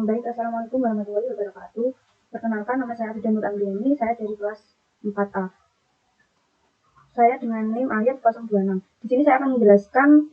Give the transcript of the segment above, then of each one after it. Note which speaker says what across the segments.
Speaker 1: Baik, Assalamualaikum warahmatullahi wabarakatuh. Perkenalkan, nama saya Fida Nur Andriani, saya dari kelas 4A. Saya dengan NIM ayat 026. Di sini saya akan menjelaskan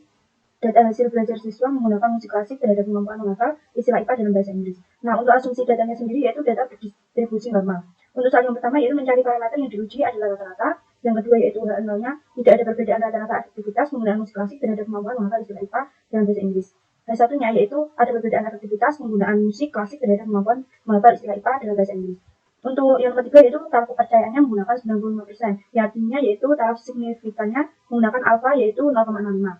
Speaker 1: data hasil belajar siswa menggunakan musik klasik terhadap kemampuan menghafal istilah IPA dalam bahasa Inggris. Nah, untuk asumsi datanya sendiri yaitu data berdistribusi normal. Untuk soal yang pertama yaitu mencari parameter yang diuji adalah rata-rata. Yang kedua yaitu H0-nya tidak ada perbedaan rata-rata aktivitas menggunakan musik klasik terhadap kemampuan menghafal istilah IPA dalam bahasa Inggris. H1-nya yaitu ada perbedaan aktivitas penggunaan musik klasik terhadap kemampuan menghafal istilah IPA dalam bahasa Inggris. Untuk yang ketiga yaitu taraf kepercayaannya menggunakan 95%. Yang artinya yaitu taraf signifikannya menggunakan alfa yaitu 0,65.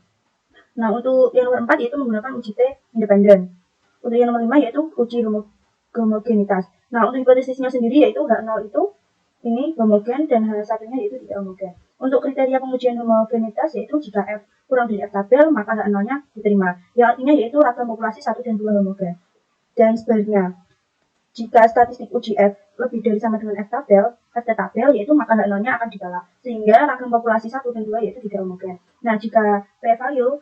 Speaker 1: Nah, untuk yang nomor 4 yaitu menggunakan uji T independen. Untuk yang nomor 5 yaitu uji homogenitas. Nah, untuk hipotesisnya sendiri yaitu H0 itu ini homogen dan H1-nya yaitu tidak homogen. Untuk kriteria pengujian homogenitas yaitu jika F kurang dari F tabel maka H0-nya diterima. Yang artinya yaitu ragam populasi 1 dan 2 homogen. Dan sebaliknya, jika statistik uji F lebih dari sama dengan F tabel yaitu maka H0-nya akan ditolak. Sehingga ragam populasi 1 dan 2 yaitu tidak homogen. Nah, jika P value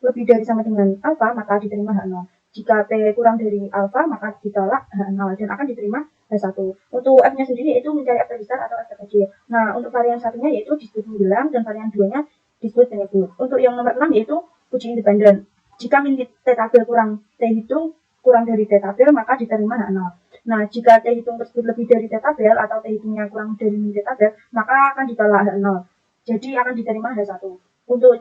Speaker 1: lebih dari sama dengan alfa maka diterima H0. Jika P kurang dari alfa maka ditolak H0 dan akan diterima H1. Untuk F-nya sendiri yaitu mencari F terbesar atau F terkecil. Nah, untuk varian satunya yaitu disebut menjelang dan varian 2-nya disebut penyebut. Untuk yang nomor 6 yaitu uji independen. Jika min T tabel kurang T hitung kurang dari T tabel maka diterima H0. Nah, jika T hitung tersebut lebih dari T tabel atau T hitungnya kurang dari min T tabel maka akan ditolak H0. Jadi akan diterima H1. Untuk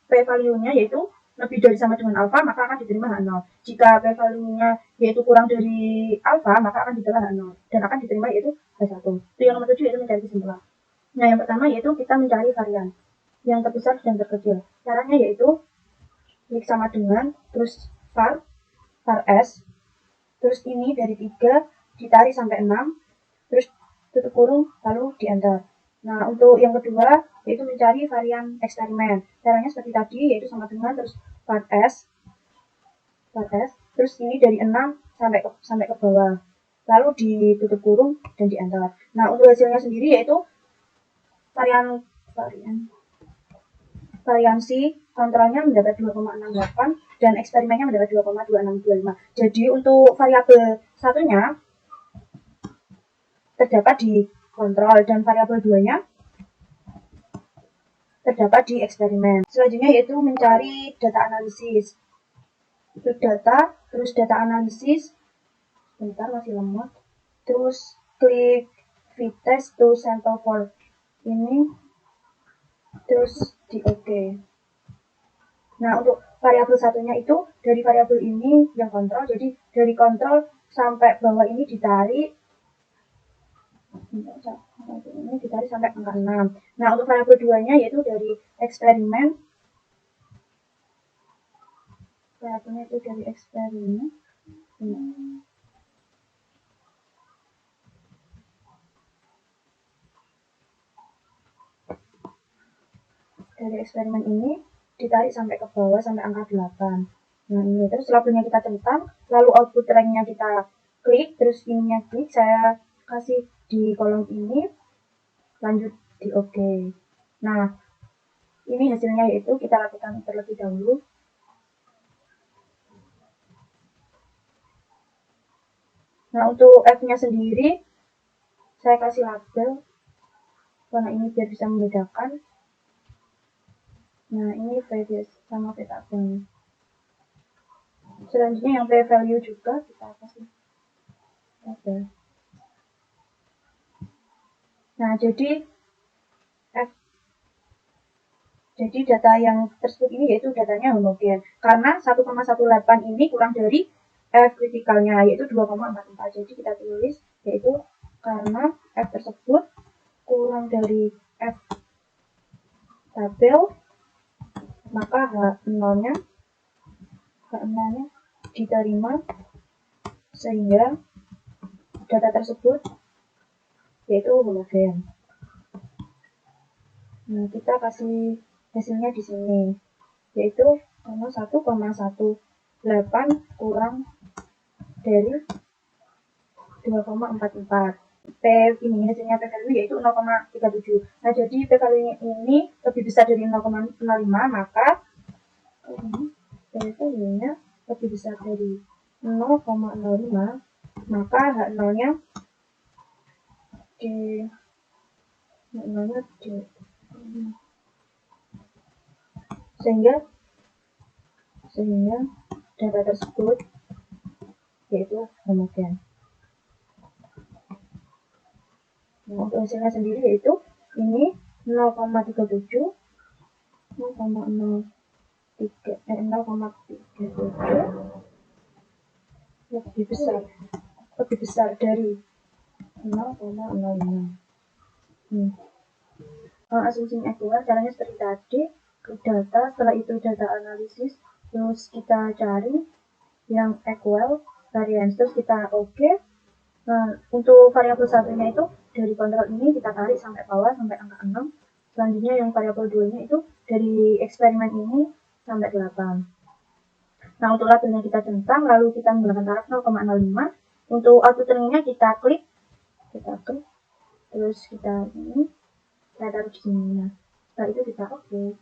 Speaker 1: P value-nya yaitu lebih dari sama dengan alfa maka akan diterima H0. Jika P value-nya yaitu kurang dari alfa maka akan ditolak H0 dan akan diterima yaitu H1. Itu yang nomor 7 yaitu mencari kesimpulan. Nah, yang pertama yaitu kita mencari varian yang terbesar dan terkecil. Caranya yaitu klik sama dengan terus var S terus ini dari 3 ditarik sampai 6 terus tutup kurung lalu di enter. Nah, untuk yang kedua yaitu mencari varian eksperimen. Caranya seperti tadi yaitu sama dengan terus var S terus ini dari 6 sampai ke bawah lalu ditutup kurung dan di enter. Nah, untuk hasilnya sendiri yaitu variansi kontrolnya mendapat 2,68 dan eksperimennya mendapat 2,2625. Jadi untuk variabel satunya terdapat di kontrol dan variabel 2-nya terdapat di eksperimen. Selanjutnya yaitu mencari data analisis. Klik data, terus data analisis. Bentar, masih lemot. Terus klik v-test to sample for ini. Terus di OK. Nah, untuk variabel satunya itu dari variabel ini yang kontrol. Jadi dari kontrol sampai bawah ini ditarik sampai angka 6. Nah, untuk variabel 2-nya yaitu dari eksperimen. Variabelnya itu dari eksperimen. Dari eksperimen ini ditarik sampai ke bawah sampai angka 8. Nah, ini terus labelnya kita centang, lalu output ranknya kita klik, terus ininya klik, saya kasih di kolom ini, lanjut di OK. Nah, ini hasilnya yaitu kita lakukan terlebih dahulu. Nah, untuk F-nya sendiri saya kasih label karena ini biar bisa membedakan. Nah, ini V sama V tabel. Selanjutnya yang P value juga kita kasih label. Nah, jadi data yang tersebut ini yaitu datanya homogen karena 1,18 ini kurang dari F kritikalnya yaitu 2,44. Jadi kita tulis yaitu karena F tersebut kurang dari F tabel maka H0-nya diterima sehingga data tersebut yaitu homogen. Nah, kita kasih hasilnya di sini yaitu 1,18 kurang dari 2,44. P ini hasilnya P value yaitu 0,37. Nah, jadi P value ini lebih besar dari 0,05 maka P value-nya lebih besar dari 0,05, maka H0-nya di sehingga data tersebut yaitu homogen. Nah, untuk hasilnya sendiri yaitu ini 0,37, 0,37 lebih besar dari 0,05. Asumsinya keluar, caranya seperti tadi, klik data, setelah itu data analisis, terus kita cari yang equal variance, terus kita oke. Nah, untuk variabel satunya itu dari kontrol ini kita tarik sampai bawah sampai angka 6. Selanjutnya yang variabel 2-nya itu dari eksperimen ini sampai 8. Nah, untuk labelnya kita centang, lalu kita menggunakan taraf 0,05. Untuk auto turning-nya kita klik, terus kita taruh di sini. Nah, setelah itu kita oke.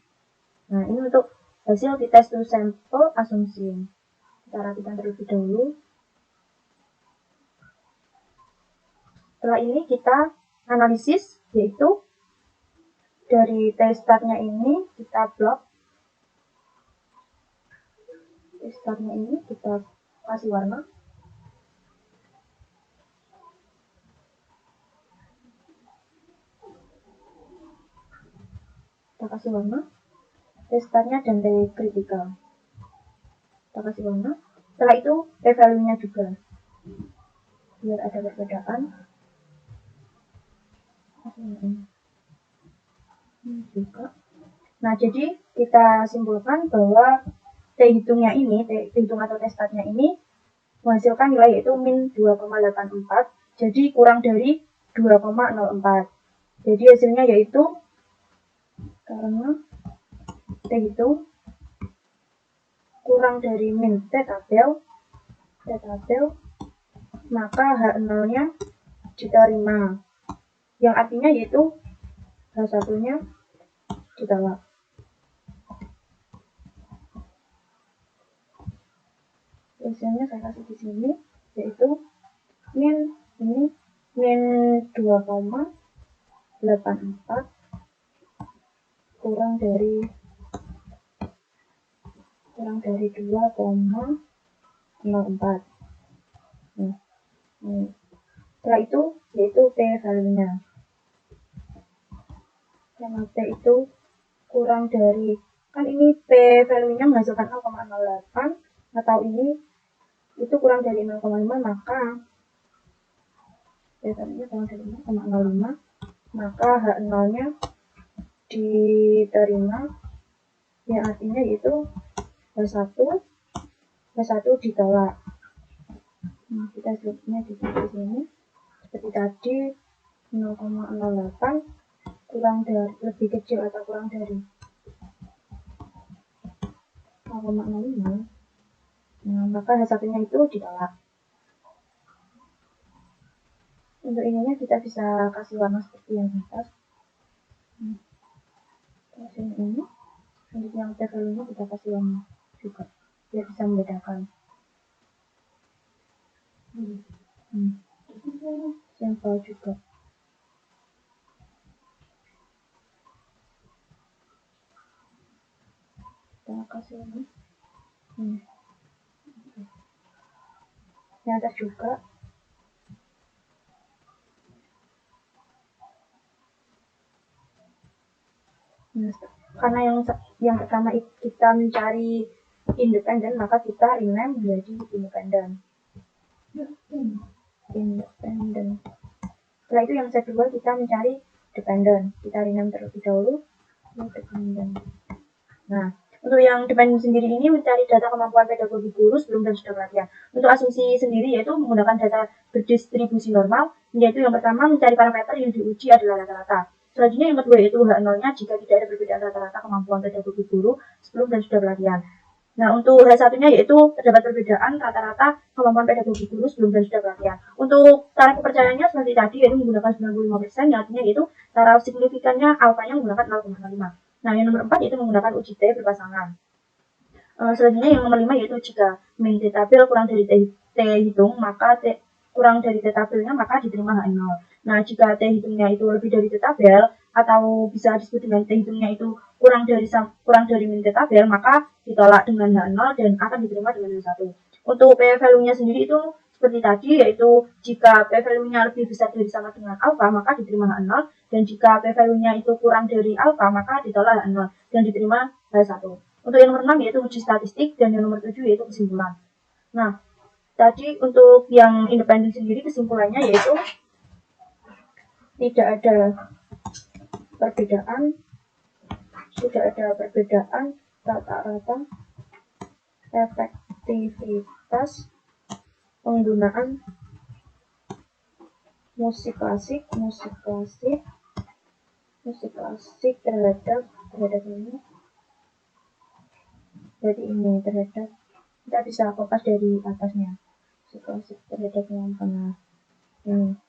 Speaker 1: Nah, ini untuk hasil di test to sample asumsi. Kita rapikan terlebih dahulu. Setelah ini kita analisis, yaitu dari test startnya ini kita blok. Test startnya ini kita kasih warna. Kita kasih warna. Test startnya dan T critical. Kita kasih warna. Setelah itu p-value-nya juga. Biar ada perbedaan. Juga. Nah, jadi kita simpulkan bahwa T hitungnya ini, T hitung atau T startnya ini menghasilkan nilai yaitu min 2,84, jadi kurang dari 2,04. Jadi hasilnya yaitu karena T hitung kurang dari min T tabel, maka H0-nya diterima, yang artinya yaitu H1-nya ditolak. Hasilnya saya kasih di sini, yaitu min 2,84 kurang dari 2,04. Setelah itu yaitu p-value-nya. Karena p itu kurang dari, kan ini p-value-nya menghasilkan 0,08, atau ini itu kurang dari 0,5, maka p-value-nya kurang dari 0,05, maka H0-nya diterima, yang artinya yaitu H1 ditolak. Nah, kita lihatnya di sini seperti tadi 0,08 kurang dari, lebih kecil atau kurang dari 0,05. Nah, maka H1-nya itu ditolak. Untuk ininya kita bisa kasih warna seperti yang di atas. Ini untuk yang p-value-nya kita kasih warna juga biar bisa membedakan. Sampel juga. Kita kasih warna. Yang atas juga. Karena yang pertama kita mencari independen, maka kita rename menjadi independen. Setelah itu yang kedua kita mencari dependen, kita rename terlebih dahulu dependen. Nah, untuk yang dependen sendiri ini mencari data kemampuan pedagogi guru sebelum dan sudah pelatihan. Untuk asumsi sendiri yaitu menggunakan data berdistribusi normal, yaitu yang pertama mencari parameter yang diuji adalah rata-rata. Selanjutnya yang kedua yaitu H0-nya jika tidak ada perbedaan rata-rata kemampuan pedagogi guru sebelum dan sudah pelatihan. Nah, untuk H1-nya yaitu terdapat perbedaan rata-rata kemampuan pedagogi guru sebelum dan sudah pelatihan. Untuk taraf kepercayaannya seperti tadi yaitu menggunakan 95%, yang artinya yaitu taraf signifikannya alfanya menggunakan 0,05. Nah, yang nomor 4 yaitu menggunakan uji T berpasangan. Selanjutnya yang nomor 5 yaitu jika min t tabel kurang dari t hitung, maka t kurang dari t tabelnya maka diterima H0. Nah, jika t hitungnya itu lebih dari t tabel atau bisa disebut dengan t hitungnya itu kurang dari min t tabel, maka ditolak dengan H0 dan akan diterima dengan H1. Untuk p value-nya sendiri itu seperti tadi, yaitu jika p value-nya lebih besar dari sama dengan alpha maka diterima H0, dan jika p value-nya itu kurang dari alpha maka ditolak H0 dan diterima H1. Untuk yang nomor 6 yaitu uji statistik, dan yang nomor 7 yaitu kesimpulan. Nah, tadi untuk yang independen sendiri kesimpulannya yaitu tidak ada perbedaan rata-rata efektivitas penggunaan musik klasik terhadap ini. Jadi ini terhadap, kita bisa kopas dari atasnya, musik klasik terhadap yang tengah ini.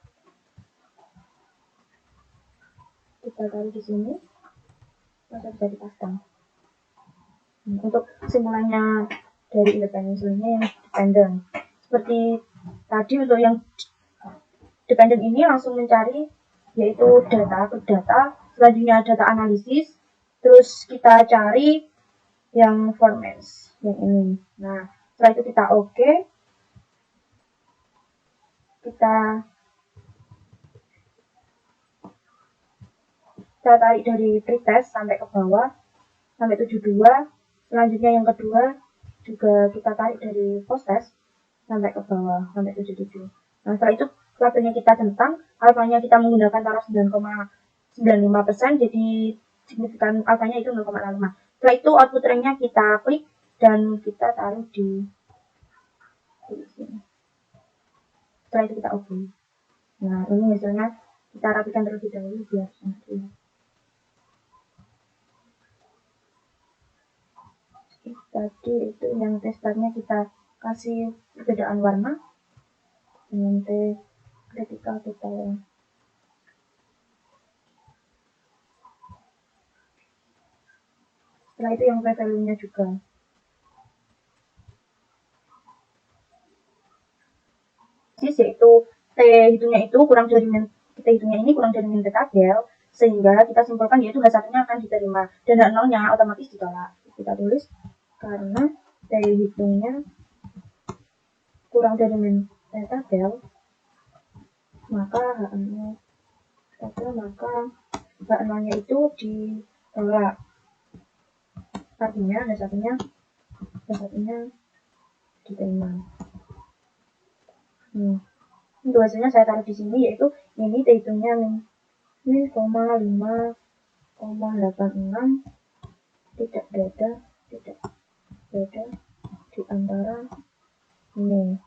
Speaker 1: Kita taruh di sini, maka bisa dipasang. Untuk kesimpulannya dari independen selanjutnya yang dependen. Seperti tadi untuk yang dependen ini langsung mencari yaitu data, selanjutnya data analisis, terus kita cari yang formats yang ini. Nah, setelah itu kita oke, kita tarik dari pretest sampai ke bawah sampai 72. Selanjutnya yang kedua juga kita tarik dari post-test sampai ke bawah sampai 77. Nah, setelah itu labelnya kita centang, alfanya kita menggunakan taruh 9,95%, jadi signifikan alfanya itu 0,05. Setelah itu output ranknya kita klik dan kita taruh di sini. Setelah itu kita open. Nah, ini misalnya kita rapikan terlebih dahulu biar enak. Tadi itu yang testernya kita kasih perbedaan warna dengan T ketika kita setelah itu yang value-nya juga. Yaitu T hitungnya itu kurang dari min, kita hitungnya ini kurang dari min T tabel, sehingga kita simpulkan yaitu H1-nya akan diterima dan H0-nya otomatis ditolak. Kita tulis karena T hitungnya kurang dari min T tabel, maka H0-nya itu ditolak. Artinya H1-nya diterima. Untuk hasilnya saya taruh di sini, yaitu ini T hitungnya min 5,86, tidak beda di antara ini,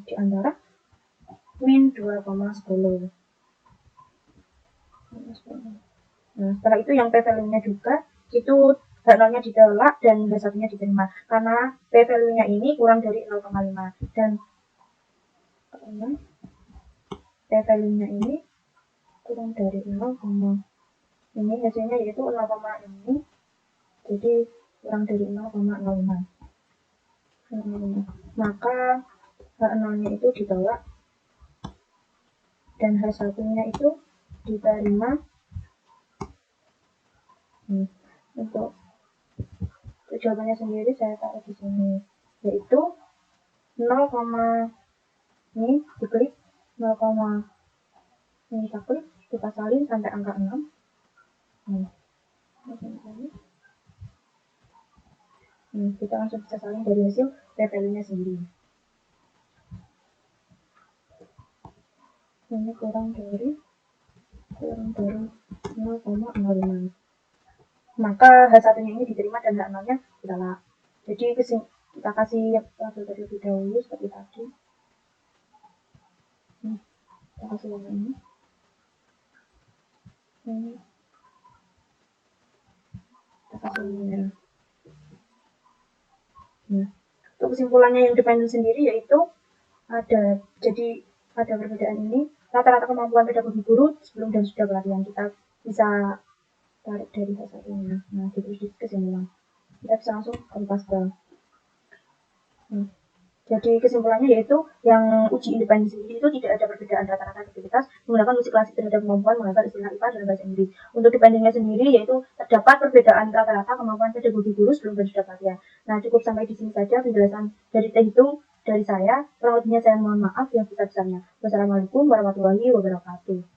Speaker 1: di antara min 2,10. Nah, setelah itu yang P value-nya juga itu H0-nya ditolak dan H1-nya diterima karena P value-nya ini kurang dari 0,5 dan P value-nya ini kurang dari 0, ini hasilnya yaitu 0, ini jadi kurang dari 0,05. Maka H0-nya itu ditolak dan H1-nya itu diterima. Untuk jawabannya sendiri saya taruh di sini, yaitu 0, ini diklik 0, ini kita klik, kita salin sampai angka 6. Kita langsung bisa salin dari hasil P value-nya sendiri. Ini kurang dari 0,05. Maka H1-nya ini diterima dan H0-nya ditolak. Jadi kita kasih label terlebih dahulu seperti tadi. Kita kasih warna ini. Kita kasih warna merah. Untuk kesimpulannya yang dependen sendiri yaitu ada, jadi pada perbedaan ini, rata-rata kemampuan pedagogi guru sebelum dan sudah pelatihan kita bisa tarik dari hasil ini. Nah, di kesimpulan kita bisa langsung kompas ke jadi kesimpulannya yaitu yang uji independensi itu tidak ada perbedaan rata-rata aktivitas menggunakan musik klasik terhadap kemampuan menghafal istilah IPA dalam bahasa Inggris. Untuk dependingnya sendiri yaitu terdapat perbedaan rata-rata kemampuan pedagogi guru sebelum dan sudah pelatihan. Nah, cukup sampai di sini saja penjelasan dari Teh dari saya. Kurang lebihnya saya mohon maaf yang besar-besarnya. Wassalamualaikum warahmatullahi wabarakatuh.